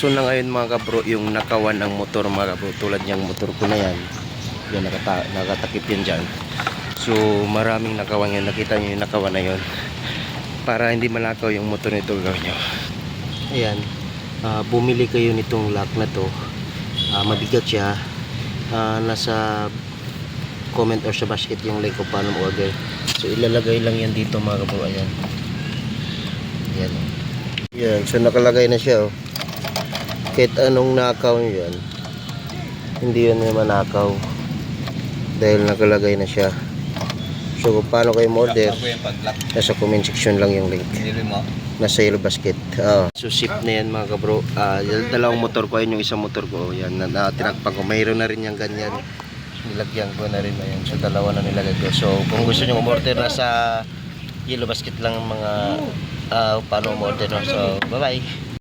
kaso na ngayon mga kabro, yung nakawan ng motor mga kabro, tulad niyang motor ko na yan, yan nakatakip yan dyan. So maraming nakawan yan, nakita nyo yung nakawan na yun. Para hindi malakaw yung motor nito, gawin nyo ayan, bumili kayo nitong lock na to. Mabigat siya. Nasa comment or sa basket yung link kung paano order. So ilalagay lang yan dito mga kabro. Ayan, yan, yan. So nakalagay na siya, oh. Kahit anong nakaw nyo yan, hindi yun may manakaw dahil nakalagay na siya. So kung paano kayo order, nasa comment section lang yung link, nasa yellow basket. So ship na yan mga kabro. Dalawang motor ko, ayun yung isang motor ko, yan na tinakpan ko. Mayroon na rin yung ganyan, nilagyan ko na rin. Ayan, so dalawa na nilagay ko. So kung gusto nyo umorder, nasa yellow basket lang mga paano umorder, no? So bye bye.